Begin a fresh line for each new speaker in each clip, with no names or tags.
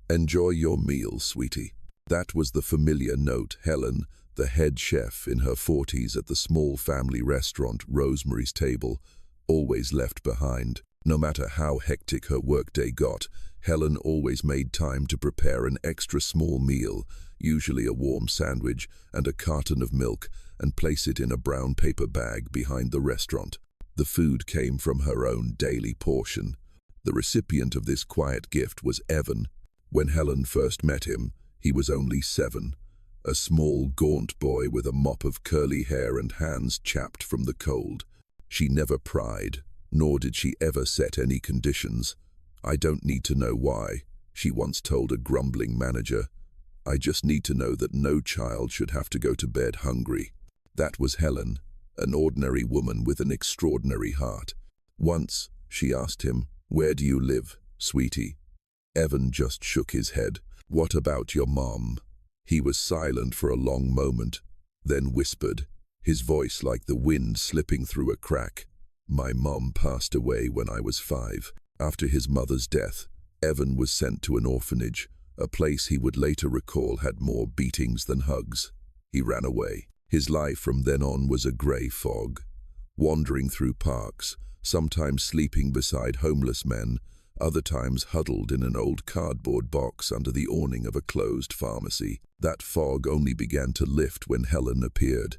Enjoy your meal, sweetie. That was the familiar note Helen, the head chef in her 40s at the small family restaurant Rosemary's Table, always left behind. No matter how hectic her workday got, Helen always made time to prepare an extra small meal, usually a warm sandwich and a carton of milk, and place it in a brown paper bag behind the restaurant. The food came from her own daily portion. The recipient of this quiet gift was Evan. When Helen first met him, he was only 7, a small, gaunt boy with a mop of curly hair and hands chapped from the cold. She never pried, nor did she ever set any conditions. "I don't need to know why," she once told a grumbling manager. "I just need to know that no child should have to go to bed hungry." That was Helen, an ordinary woman with an extraordinary heart. Once, she asked him, "Where do you live, sweetie?" Evan just shook his head. "What about your mom?" He was silent for a long moment, then whispered, his voice like the wind slipping through a crack. "My mom passed away when I was 5. After his mother's death, Evan was sent to an orphanage, a place he would later recall had more beatings than hugs. He ran away. His life from then on was a grey fog, wandering through parks, sometimes sleeping beside homeless men, other times huddled in an old cardboard box under the awning of a closed pharmacy. That fog only began to lift when Helen appeared.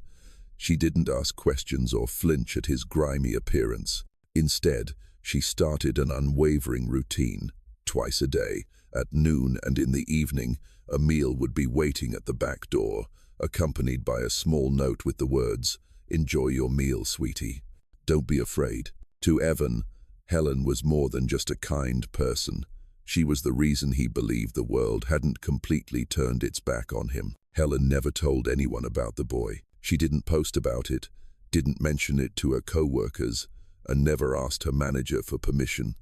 She didn't ask questions or flinch at his grimy appearance. Instead, she started an unwavering routine. Twice a day, at noon and in the evening, a meal would be waiting at the back door, accompanied by a small note with the words, "Enjoy your meal, sweetie. Don't be afraid." To Evan, Helen was more than just a kind person. She was the reason he believed the world hadn't completely turned its back on him. Helen never told anyone about the boy. She didn't post about it, didn't mention it to her co-workers, and never asked her manager for permission.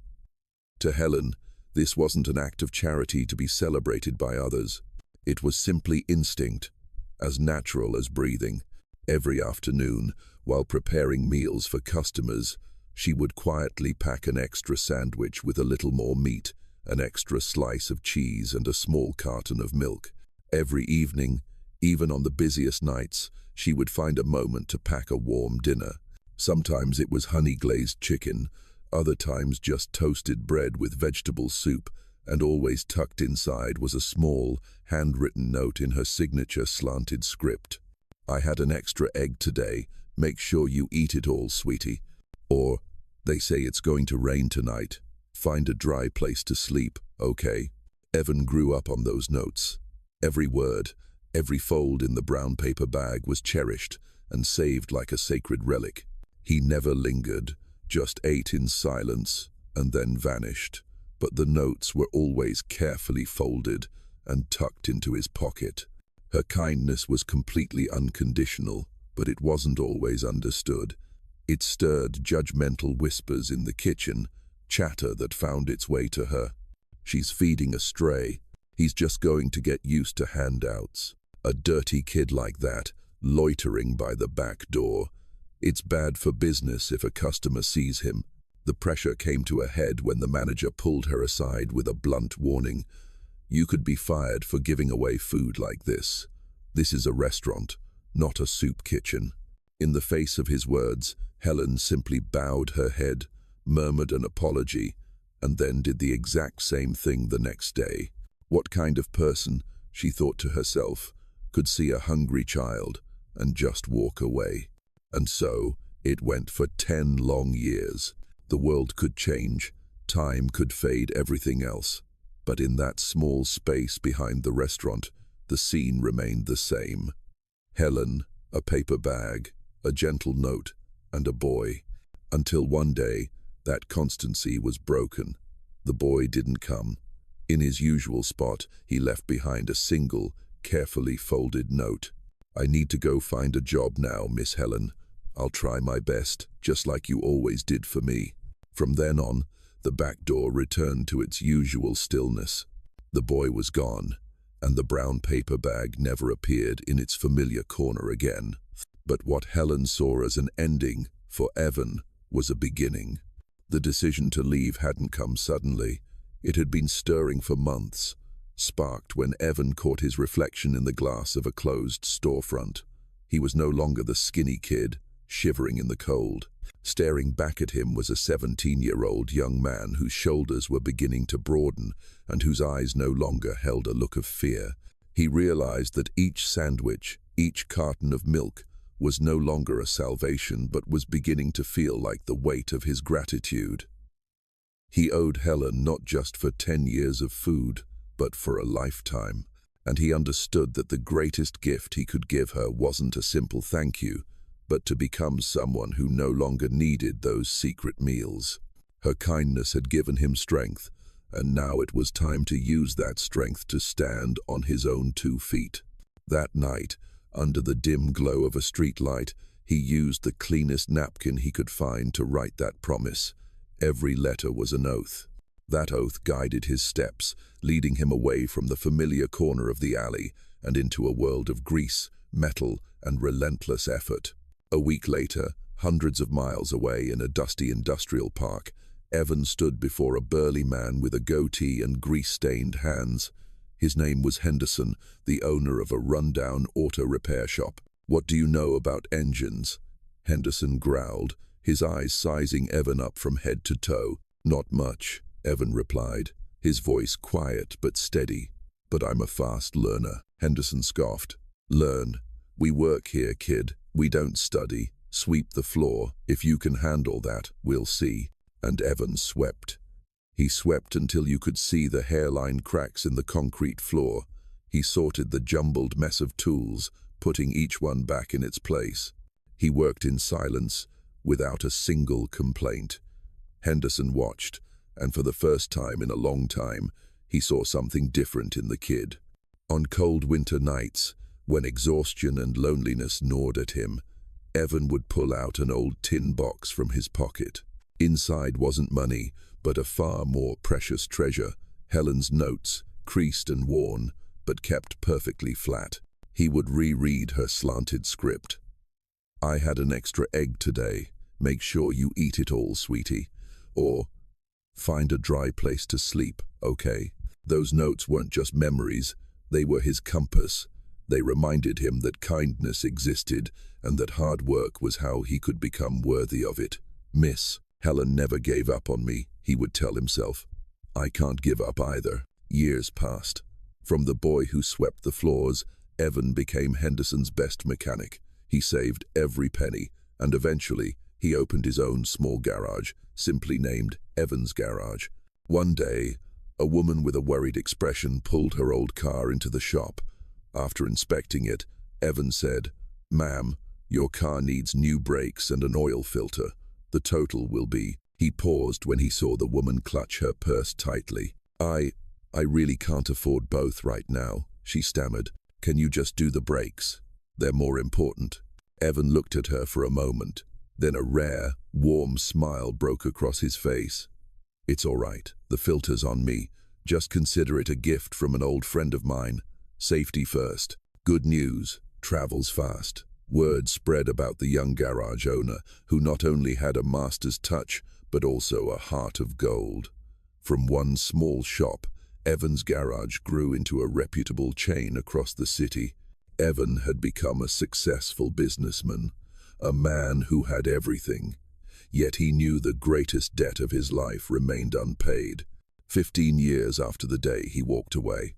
To Helen, this wasn't an act of charity to be celebrated by others. It was simply instinct, as natural as breathing. Every afternoon, while preparing meals for customers, she would quietly pack an extra sandwich with a little more meat, an extra slice of cheese, and a small carton of milk. Every evening, even on the busiest nights, she would find a moment to pack a warm dinner. Sometimes it was honey-glazed chicken, other times just toasted bread with vegetable soup, and always tucked inside was a small, handwritten note in her signature slanted script. "I had an extra egg today. Make sure you eat it all, sweetie." Or, "They say it's going to rain tonight. Find a dry place to sleep, okay?" Evan grew up on those notes. Every word, every fold in the brown paper bag was cherished and saved like a sacred relic. He never lingered, just ate in silence and then vanished. But the notes were always carefully folded and tucked into his pocket. Her kindness was completely unconditional, but it wasn't always understood. It stirred judgmental whispers in the kitchen, chatter that found its way to her. "She's feeding a stray. He's just going to get used to handouts. A dirty kid like that, loitering by the back door. It's bad for business if a customer sees him." The pressure came to a head when the manager pulled her aside with a blunt warning. "You could be fired for giving away food like this. This is a restaurant, not a soup kitchen." In the face of his words, Helen simply bowed her head, murmured an apology, and then did the exact same thing the next day. What kind of person, she thought to herself, could see a hungry child and just walk away? And so, it went for 10 long years. The world could change, time could fade everything else, but in that small space behind the restaurant, the scene remained the same. Helen, a paper bag, a gentle note, and a boy. Until one day, that constancy was broken. The boy didn't come. In his usual spot, he left behind a single, carefully folded note. "I need to go find a job now, Miss Helen. I'll try my best, just like you always did for me." From then on, the back door returned to its usual stillness. The boy was gone, and the brown paper bag never appeared in its familiar corner again. But what Helen saw as an ending for Evan was a beginning. The decision to leave hadn't come suddenly. It had been stirring for months. sparked when Evan caught his reflection in the glass of a closed storefront. He was no longer the skinny kid, shivering in the cold. Staring back at him was a 17-year-old young man whose shoulders were beginning to broaden and whose eyes no longer held a look of fear. He realized that each sandwich, each carton of milk, was no longer a salvation but was beginning to feel like the weight of his gratitude. He owed Helen not just for 10 years of food, but for a lifetime, and he understood that the greatest gift he could give her wasn't a simple thank you, but to become someone who no longer needed those secret meals. Her kindness had given him strength, and now it was time to use that strength to stand on his own 2 feet. That night, under the dim glow of a street light, he used the cleanest napkin he could find to write that promise. Every letter was an oath. That oath guided his steps, leading him away from the familiar corner of the alley and into a world of grease, metal, and relentless effort. A week later, hundreds of miles away in a dusty industrial park, Evan stood before a burly man with a goatee and grease-stained hands. His name was Henderson, the owner of a rundown auto repair shop. "What do you know about engines?" Henderson growled, his eyes sizing Evan up from head to toe. "Not much," Evan replied, his voice quiet but steady. "But I'm a fast learner," Henderson scoffed. "Learn. We work here, kid. We don't study. Sweep the floor. If you can handle that, we'll see." And Evan swept. He swept until you could see the hairline cracks in the concrete floor. He sorted the jumbled mess of tools, putting each one back in its place. He worked in silence, without a single complaint. Henderson watched, and for the first time in a long time, he saw something different in the kid. On cold winter nights, when exhaustion and loneliness gnawed at him, Evan would pull out an old tin box from his pocket. Inside wasn't money, but a far more precious treasure, Helen's notes, creased and worn, but kept perfectly flat. He would reread her slanted script. "I had an extra egg today. Make sure you eat it all, sweetie." Or, "Find a dry place to sleep, okay?" Those notes weren't just memories, they were his compass. They reminded him that kindness existed and that hard work was how he could become worthy of it. "Miss Helen never gave up on me," he would tell himself. "I can't give up either." Years passed. From the boy who swept the floors, Evan became Henderson's best mechanic. He saved every penny, and eventually he opened his own small garage, simply named Evan's Garage. One day, a woman with a worried expression pulled her old car into the shop. After inspecting it, Evan said, "Ma'am, your car needs new brakes and an oil filter. The total will be..." He paused when he saw the woman clutch her purse tightly. I really can't afford both right now," she stammered. "Can you just do the brakes? They're more important." Evan looked at her for a moment. Then a rare, warm smile broke across his face. "It's all right. The filter's on me. Just consider it a gift from an old friend of mine. Safety first." Good news travels fast. Word spread about the young garage owner, who not only had a master's touch, but also a heart of gold. From one small shop, Evan's Garage grew into a reputable chain across the city. Evan had become a successful businessman, a man who had everything. Yet he knew the greatest debt of his life remained unpaid. 15 years after the day he walked away,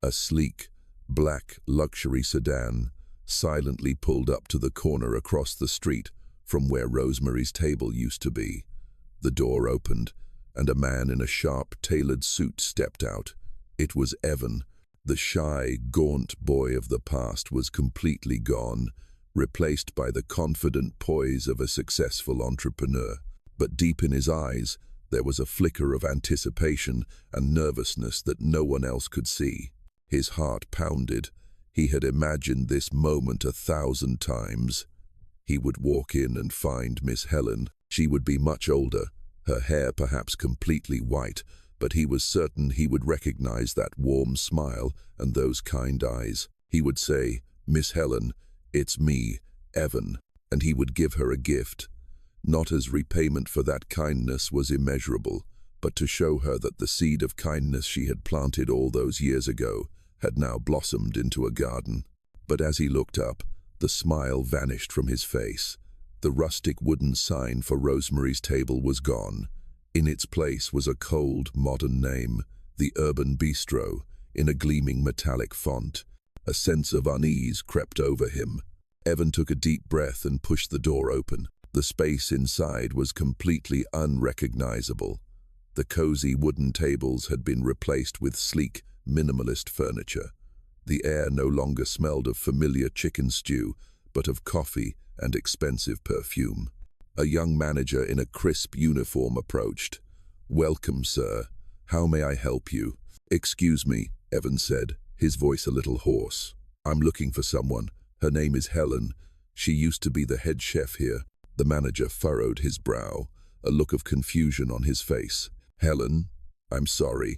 a sleek, black luxury sedan silently pulled up to the corner across the street from where Rosemary's Table used to be. The door opened, and a man in a sharp, tailored suit stepped out. It was Evan. The shy, gaunt boy of the past was completely gone, replaced by the confident poise of a successful entrepreneur. But deep in his eyes, there was a flicker of anticipation and nervousness that no one else could see. His heart pounded. He had imagined this moment 1,000 times. He would walk in and find Miss Helen. She would be much older, her hair perhaps completely white, but he was certain he would recognize that warm smile and those kind eyes. He would say, "Miss Helen, it's me, Evan," and he would give her a gift. Not as repayment for that kindness was immeasurable, but to show her that the seed of kindness she had planted all those years ago had now blossomed into a garden. But as he looked up, the smile vanished from his face. The rustic wooden sign for Rosemary's Table was gone. In its place was a cold, modern name, the Urban Bistro, in a gleaming metallic font. A sense of unease crept over him. Evan took a deep breath and pushed the door open. The space inside was completely unrecognizable. The cozy wooden tables had been replaced with sleek, minimalist furniture. The air no longer smelled of familiar chicken stew, but of coffee and expensive perfume. A young manager in a crisp uniform approached. "Welcome, sir. How may I help you?" "Excuse me," Evan said, his voice a little hoarse. "I'm looking for someone. Her name is Helen. She used to be the head chef here." The manager furrowed his brow, a look of confusion on his face. "Helen? I'm sorry.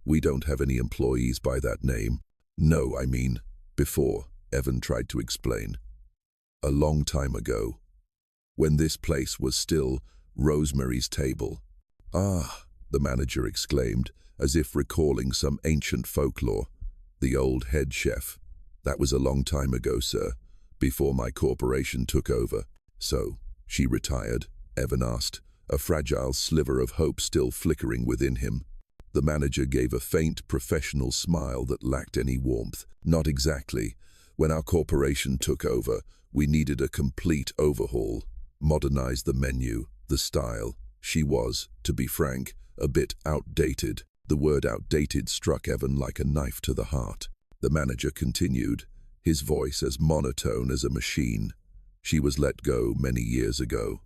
We don't have any employees by that name." "No, I mean, before," Evan tried to explain. "A long time ago, when this place was still Rosemary's Table." "Ah," the manager exclaimed, as if recalling some ancient folklore. "The old head chef. That was a long time ago, sir, before my corporation took over." "So, she retired?" Evan asked, a fragile sliver of hope still flickering within him. The manager gave a faint, professional smile that lacked any warmth. "Not exactly. When our corporation took over, we needed a complete overhaul, modernize the menu, the style. She was, to be frank, a bit outdated." The word outdated struck Evan like a knife to the heart. The manager continued, his voice as monotone as a machine. "She was let go many years ago.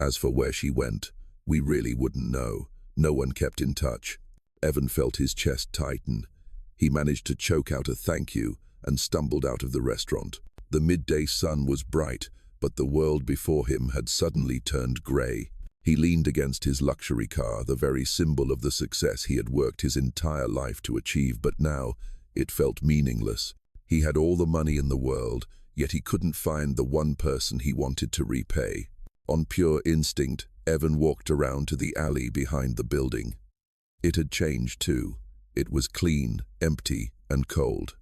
As for where she went, we really wouldn't know. No one kept in touch." Evan felt his chest tighten. He managed to choke out a thank you and stumbled out of the restaurant. The midday sun was bright, but the world before him had suddenly turned grey. He leaned against his luxury car, the very symbol of the success he had worked his entire life to achieve, but now it felt meaningless. He had all the money in the world, yet he couldn't find the one person he wanted to repay. On pure instinct, Evan walked around to the alley behind the building. It had changed too. It was clean, empty, and cold.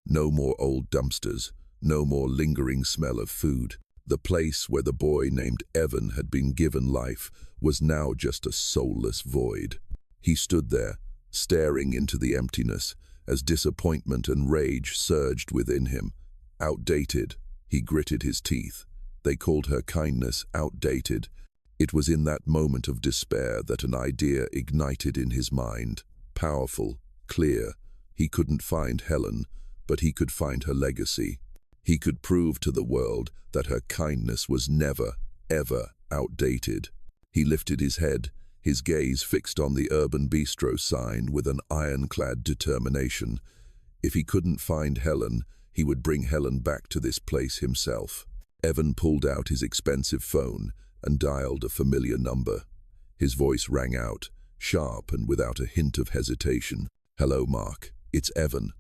No more old dumpsters, no more lingering smell of food. The place where the boy named Evan had been given life was now just a soulless void. He stood there, staring into the emptiness, as disappointment and rage surged within him. Outdated, he gritted his teeth. They called her kindness outdated. It was in that moment of despair that an idea ignited in his mind. Powerful, clear. He couldn't find Helen, but he could find her legacy. He could prove to the world that her kindness was never, ever outdated. He lifted his head, his gaze fixed on the Urban Bistro sign with an ironclad determination. If he couldn't find Helen, he would bring Helen back to this place himself. Evan pulled out his expensive phone and dialed a familiar number. His voice rang out, sharp and without a hint of hesitation. "Hello, Mark. It's Evan.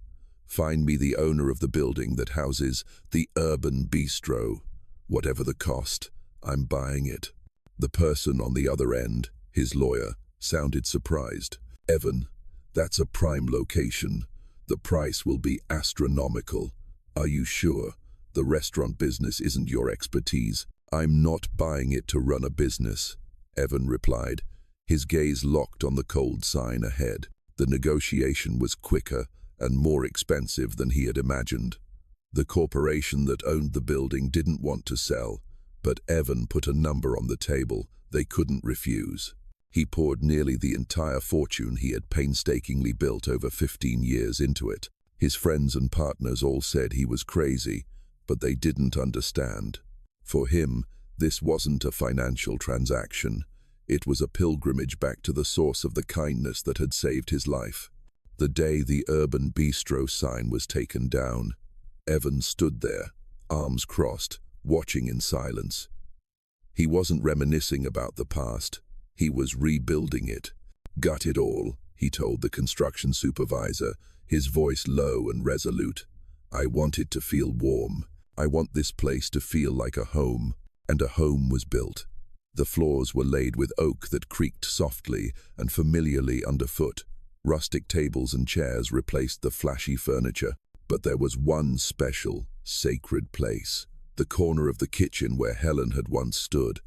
Find me the owner of the building that houses the Urban Bistro. Whatever the cost, I'm buying it." The person on the other end, his lawyer, sounded surprised. "Evan, that's a prime location. The price will be astronomical. Are you sure? The restaurant business isn't your expertise." "I'm not buying it to run a business," Evan replied, his gaze locked on the cold sign ahead. The negotiation was quicker and more expensive than he had imagined. The corporation that owned the building didn't want to sell, but Evan put a number on the table they couldn't refuse. He poured nearly the entire fortune he had painstakingly built over 15 years into it. His friends and partners all said he was crazy, but they didn't understand. For him, this wasn't a financial transaction. It was a pilgrimage back to the source of the kindness that had saved his life. The day the Urban Bistro sign was taken down, Evan stood there, arms crossed, watching in silence. He wasn't reminiscing about the past. He was rebuilding it. "Gut it all," he told the construction supervisor, his voice low and resolute. "I want it to feel warm. I want this place to feel like a home." And a home was built. The floors were laid with oak that creaked softly and familiarly underfoot. Rustic tables and chairs replaced the flashy furniture. But there was one special, sacred place, the corner of the kitchen where Helen had once stood.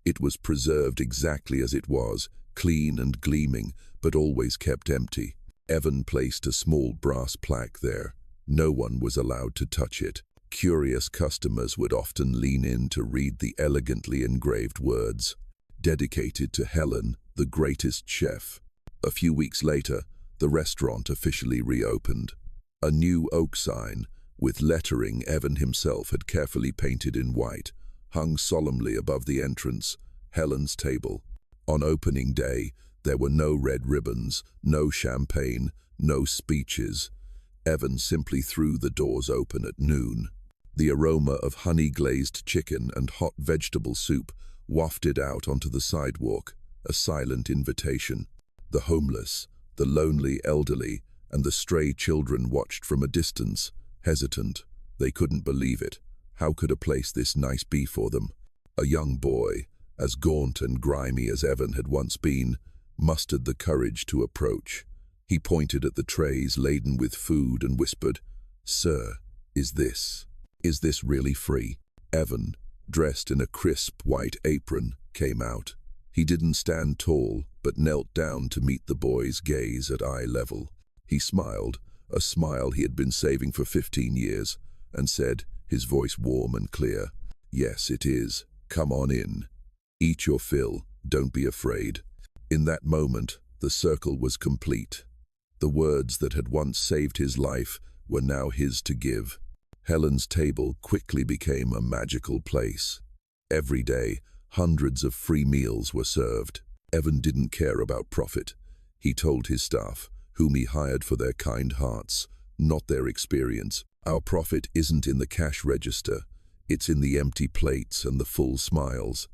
It was preserved exactly as it was, clean and gleaming, but always kept empty. Evan placed a small brass plaque there. No one was allowed to touch it. Curious customers would often lean in to read the elegantly engraved words, "Dedicated to Helen, the greatest chef." A few weeks later, the restaurant officially reopened. A new oak sign, with lettering Evan himself had carefully painted in white, hung solemnly above the entrance, Helen's Table. On opening day, there were no red ribbons, no champagne, no speeches. Evan simply threw the doors open at noon. The aroma of honey-glazed chicken and hot vegetable soup wafted out onto the sidewalk, a silent invitation. The homeless, the lonely elderly, and the stray children watched from a distance, hesitant. They couldn't believe it. How could a place this nice be for them? A young boy, as gaunt and grimy as Evan had once been, mustered the courage to approach. He pointed at the trays laden with food and whispered, "Sir, is this really free?" Evan, dressed in a crisp white apron, came out. He didn't stand tall, but knelt down to meet the boy's gaze at eye level. He smiled, a smile he had been saving for 15 years, and said, his voice warm and clear, "Yes, it is. Come on in. Eat your fill. Don't be afraid." In that moment, the circle was complete. The words that had once saved his life were now his to give. Helen's Table quickly became a magical place. Every day, hundreds of free meals were served. Evan didn't care about profit. He told his staff, whom he hired for their kind hearts, not their experience, "Our profit isn't in the cash register. It's in the empty plates and the full smiles."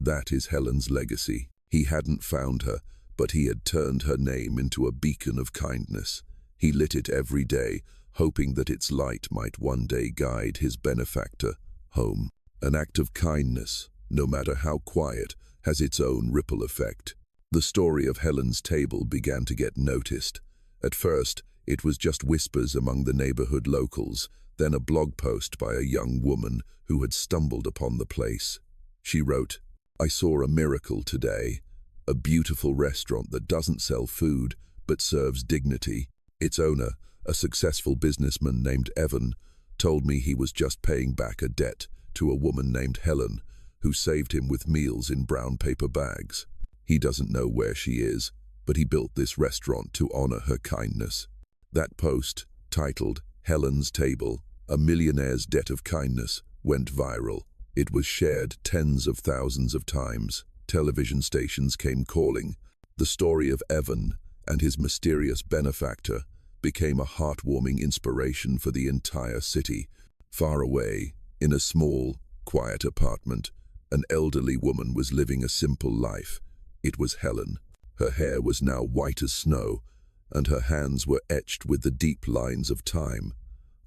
That is Helen's legacy. He hadn't found her, but he had turned her name into a beacon of kindness. He lit it every day, hoping that its light might one day guide his benefactor home. An act of kindness, no matter how quiet, has its own ripple effect. The story of Helen's Table began to get noticed. At first, it was just whispers among the neighborhood locals, then a blog post by a young woman who had stumbled upon the place. She wrote, "I saw a miracle today. A beautiful restaurant that doesn't sell food, but serves dignity. Its owner, a successful businessman named Evan, told me he was just paying back a debt to a woman named Helen, who saved him with meals in brown paper bags. He doesn't know where she is, but he built this restaurant to honor her kindness." That post, titled "Helen's Table, A Millionaire's Debt of Kindness," went viral. It was shared tens of thousands of times. Television stations came calling. The story of Evan and his mysterious benefactor became a heartwarming inspiration for the entire city. Far away, in a small, quiet apartment, an elderly woman was living a simple life. It was Helen. Her hair was now white as snow, and her hands were etched with the deep lines of time.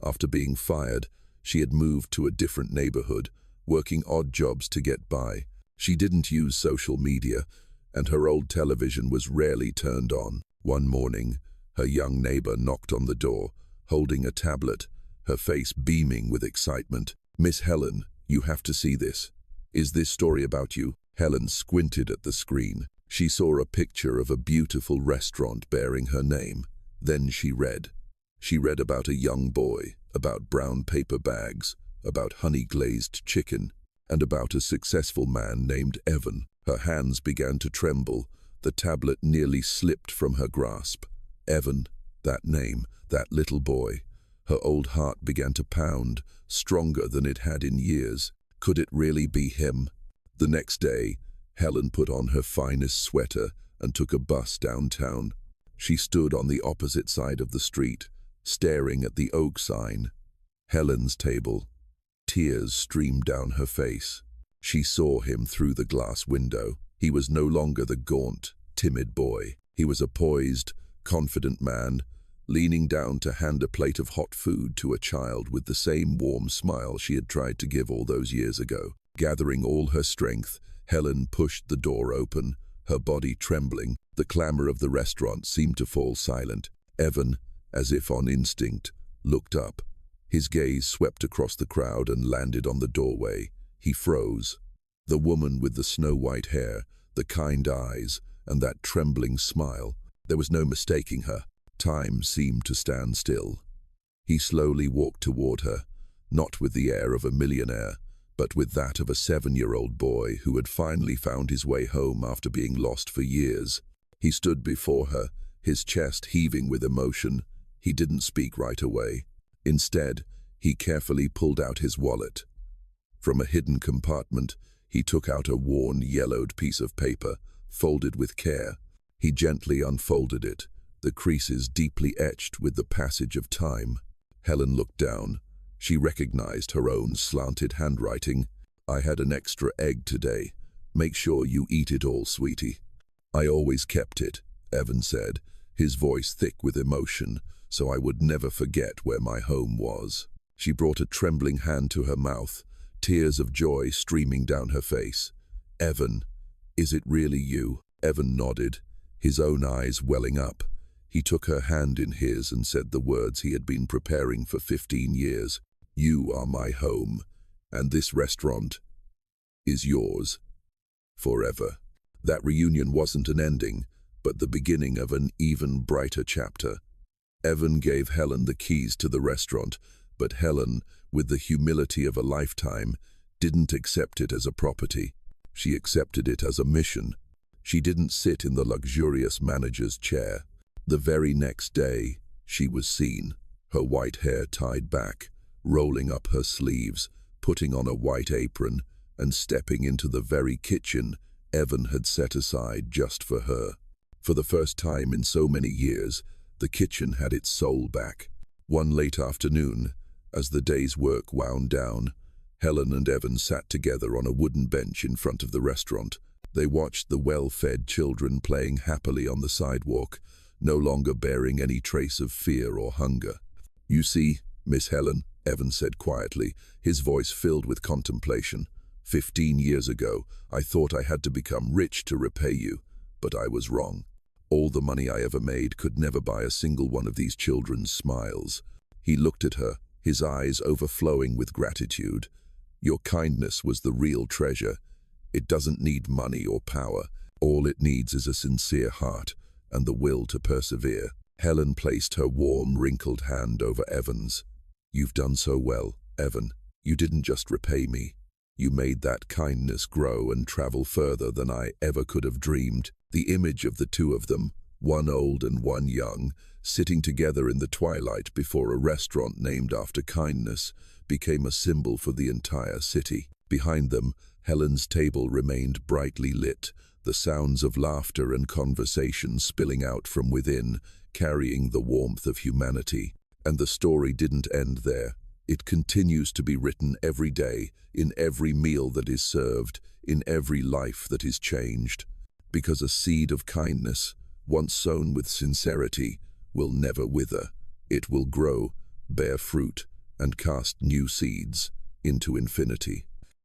After being fired, she had moved to a different neighborhood, working odd jobs to get by. She didn't use social media, and her old television was rarely turned on. One morning, her young neighbor knocked on the door, holding a tablet, her face beaming with excitement. "Miss Helen, you have to see this. Is this story about you?" Helen squinted at the screen. She saw a picture of a beautiful restaurant bearing her name. Then she read. She read about a young boy, about brown paper bags, about honey-glazed chicken, and about a successful man named Evan. Her hands began to tremble. The tablet nearly slipped from her grasp. Evan, that name, that little boy. Her old heart began to pound, stronger than it had in years. Could it really be him? The next day, Helen put on her finest sweater and took a bus downtown. She stood on the opposite side of the street, staring at the oak sign, "Helen's Table." Tears streamed down her face. She saw him through the glass window. He was no longer the gaunt, timid boy. He was a poised, confident man, leaning down to hand a plate of hot food to a child with the same warm smile she had tried to give all those years ago. Gathering all her strength, Helen pushed the door open, her body trembling. The clamor of the restaurant seemed to fall silent. Evan, as if on instinct, looked up. His gaze swept across the crowd and landed on the doorway. He froze. The woman with the snow-white hair, the kind eyes, and that trembling smile, there was no mistaking her. Time seemed to stand still. He slowly walked toward her, not with the air of a millionaire, but with that of a 7-year-old boy who had finally found his way home after being lost for years. He stood before her, his chest heaving with emotion. He didn't speak right away. Instead, he carefully pulled out his wallet. From a hidden compartment, he took out a worn, yellowed piece of paper, folded with care. He gently unfolded it, the creases deeply etched with the passage of time. Helen looked down. She recognized her own slanted handwriting. "I had an extra egg today. Make sure you eat it all, sweetie." "I always kept it," Evan said, his voice thick with emotion, "so I would never forget where my home was." She brought a trembling hand to her mouth, tears of joy streaming down her face. "Evan, is it really you?" Evan nodded, his own eyes welling up. He took her hand in his and said the words he had been preparing for 15 years. "You are my home, and this restaurant is yours forever." That reunion wasn't an ending, but the beginning of an even brighter chapter. Evan gave Helen the keys to the restaurant, but Helen, with the humility of a lifetime, didn't accept it as a property. She accepted it as a mission. She didn't sit in the luxurious manager's chair. The very next day, she was seen, her white hair tied back, rolling up her sleeves, putting on a white apron, and stepping into the very kitchen Evan had set aside just for her. For the first time in so many years, the kitchen had its soul back. One late afternoon, as the day's work wound down, Helen and Evan sat together on a wooden bench in front of the restaurant. They watched the well-fed children playing happily on the sidewalk, no longer bearing any trace of fear or hunger. "You see, Miss Helen," Evan said quietly, his voice filled with contemplation, 15 years ago, I thought I had to become rich to repay you, but I was wrong. All the money I ever made could never buy a single one of these children's smiles." He looked at her, his eyes overflowing with gratitude. "Your kindness was the real treasure. It doesn't need money or power. All it needs is a sincere heart and the will to persevere." Helen placed her warm, wrinkled hand over Evan's. "You've done so well, Evan. You didn't just repay me. You made that kindness grow and travel further than I ever could have dreamed." The image of the two of them, one old and one young, sitting together in the twilight before a restaurant named after kindness, became a symbol for the entire city. Behind them, Helen's table remained brightly lit, the sounds of laughter and conversation spilling out from within, carrying the warmth of humanity. And the story didn't end there. It continues to be written every day, in every meal that is served, in every life that is changed. Because a seed of kindness, once sown with sincerity, will never wither. It will grow, bear fruit, and cast new seeds into infinity.